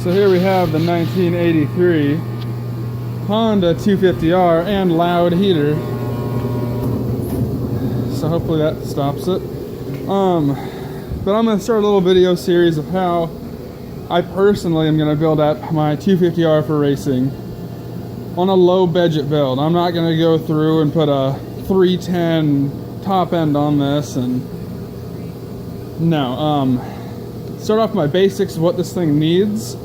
So here we have the 1983 Honda 250R and loud heater. So hopefully that stops it. But I'm going to start a little video series of how I personally am going to build up my 250R for racing on a low budget build. I'm not going to go through and put a 310 top end on this, and no. Start off my basics of what this thing needs.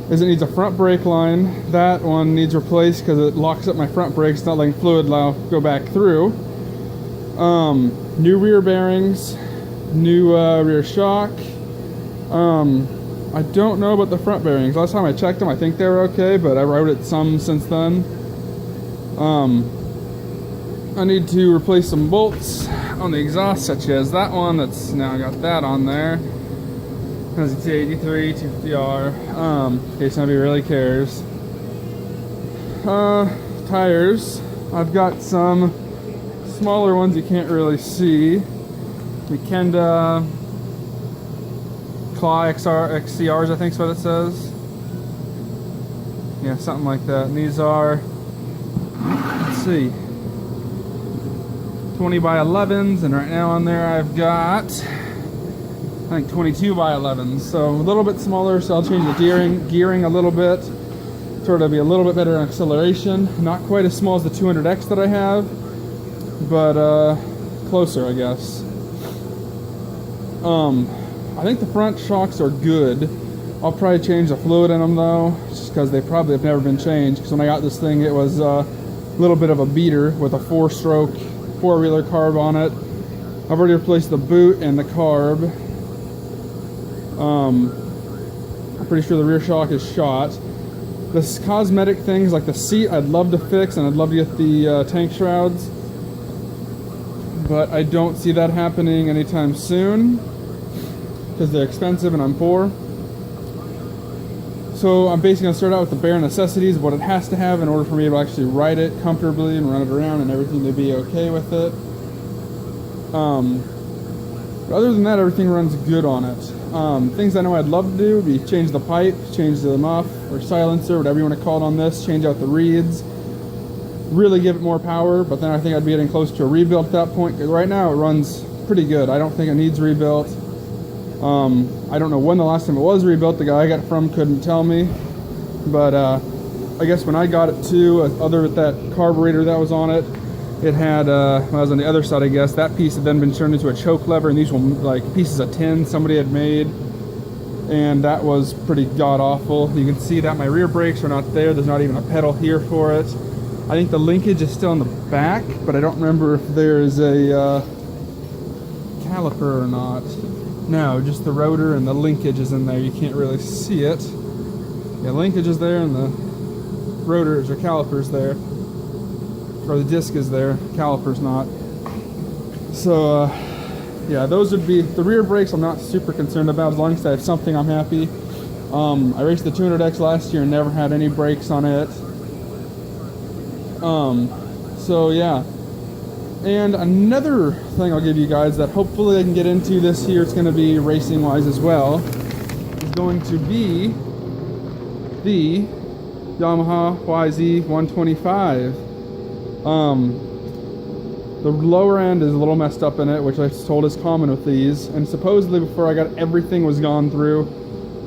Is it needs a front brake line. That one needs replaced because it locks up my front brakes, not letting fluid go back through. New rear bearings, new rear shock. I don't know about the front bearings. Last time I checked them, I think they were okay, but I rode it some since then. I need to replace some bolts on the exhaust, such as that one that's now got that on there. As you see, 83 250R, in case nobody really cares. Tires, I've got some smaller ones you can't really see. Mikenda Claw XCRs, I think is what it says. Yeah, something like that. And these are, let's see, 20 by 11s, and right now on there I've got, I think, 22 by 11s, so a little bit smaller. So I'll change the gearing a little bit, sort of be a little bit better in acceleration. Not quite as small as the 200X that I have, but closer, I guess. I think the front shocks are good. I'll probably change the fluid in them though, just because they probably have never been changed. Because when I got this thing, it was a little bit of a beater with a 4-stroke four-wheeler carb on it. I've already replaced the boot and the carb. I'm pretty sure the rear shock is shot. This cosmetic things like the seat, I'd love to fix, and I'd love to get the tank shrouds, but I don't see that happening anytime soon because they're expensive and I'm poor. So I'm basically going to start out with the bare necessities of what it has to have in order for me to actually ride it comfortably and run it around and everything to be okay with it. But other than that, everything runs good on it. Things I know I'd love to do would be change the pipe, change the muff or silencer, whatever you want to call it on this, change out the reeds, really give it more power, but then I think I'd be getting close to a rebuild at that point, because right now it runs pretty good. I don't think it needs rebuilt. I don't know when the last time it was rebuilt. The guy I got it from couldn't tell me, but I guess when I got it too, other with that carburetor that was on it, it had, when I was on the other side, I guess, that piece had then been turned into a choke lever, and these were like pieces of tin somebody had made, and that was pretty god-awful. You can see that my rear brakes are not there. There's not even a pedal here for it. I think the linkage is still in the back, but I don't remember if there's a caliper or not. No, just the rotor and the linkage is in there. You can't really see it. Yeah, linkage is there, and the rotors or calipers there. Or the disc is there, caliper's not. So, yeah, those would be, the rear brakes I'm not super concerned about. As long as I have something, I'm happy. I raced the 200X last year and never had any brakes on it. So yeah. And another thing I'll give you guys that hopefully I can get into this year, it's going to be racing wise as well, is going to be the Yamaha YZ125. The lower end is a little messed up in it, which I was told is common with these, and supposedly before I got it, everything was gone through,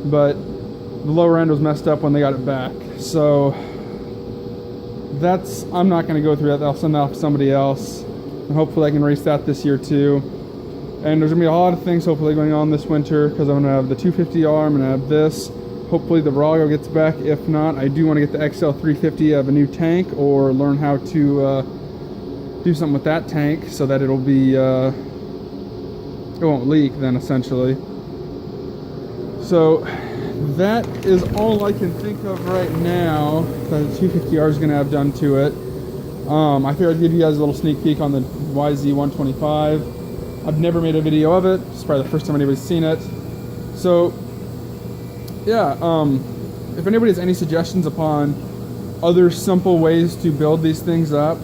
but the lower end was messed up when they got it back. So that's, I'm not going to go through that. I'll send that off to somebody else, and hopefully I can race that this year too. And there's going to be a lot of things hopefully going on this winter, because I'm going to have the 250R, I'm going to have this. Hopefully the Virago gets back. If not, I do want to get the XL350 of a new tank, or learn how to do something with that tank so that it'll be, it won't leak then essentially. So that is all I can think of right now that the 250R is going to have done to it. I figured I'd give you guys a little sneak peek on the YZ125. I've never made a video of it. It's probably the first time anybody's seen it. So yeah, if anybody has any suggestions upon other simple ways to build these things up,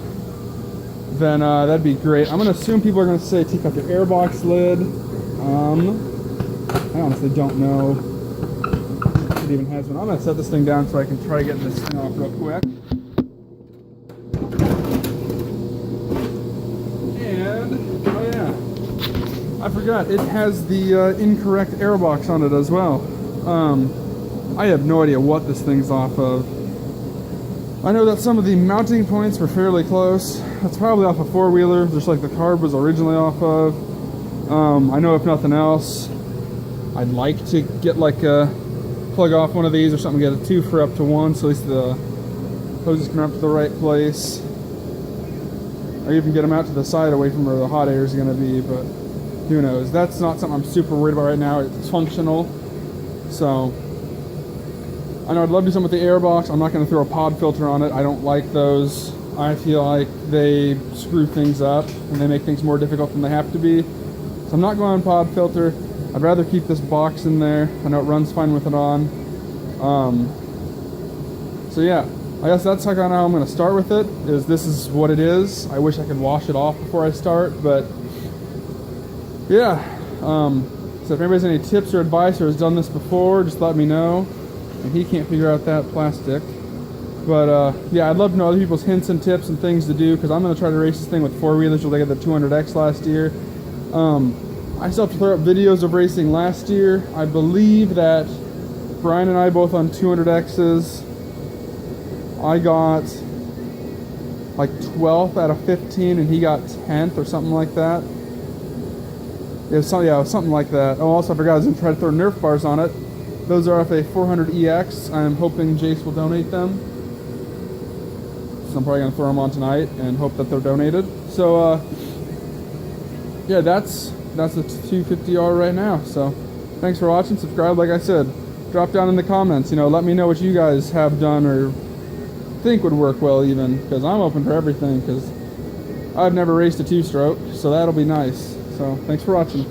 then that'd be great. I'm going to assume people are going to say take out your airbox lid. I honestly don't know. even has one. I'm gonna set this thing down so I can try getting this thing off real quick. And, oh yeah, I forgot, it has the incorrect airbox on it as well. I have no idea what this thing's off of. I know that some of the mounting points were fairly close. That's probably off a four-wheeler, just like the carb was originally off of. I know if nothing else, I'd like to get like a plug off one of these or something, get a 2 for up to 1, so at least the hoses can run up to the right place. Or even get them out to the side away from where the hot air is going to be, but who knows. That's not something I'm super worried about right now. It's functional, so I know I'd love to do something with the airbox. I'm not going to throw a pod filter on it. I don't like those. I feel like they screw things up and they make things more difficult than they have to be. So I'm not going on pod filter. I'd rather keep this box in there. I know it runs fine with it on. So yeah, I guess that's kind of how I'm going to start with it. This is what it is. I wish I could wash it off before I start, but yeah. So if anybody has any tips or advice or has done this before, just let me know. And he can't figure out that plastic. But yeah, I'd love to know other people's hints and tips and things to do, because I'm going to try to race this thing with four-wheelers. Like I got the 200X last year. I still have to throw up videos of racing last year. I believe that Brian and I both on 200Xs, I got like 12th out of 15 and he got 10th or something like that. It was something like that. Oh, also I forgot I was going to try to throw Nerf bars on it. Those are off a 400EX. I'm hoping Jace will donate them. So I'm probably going to throw them on tonight and hope that they're donated. So yeah, that's the 250R right now. So thanks for watching. Subscribe, like I said. Drop down in the comments. Let me know what you guys have done or think would work well even, because I'm open for everything, because I've never raced a two-stroke, so that'll be nice. So thanks for watching.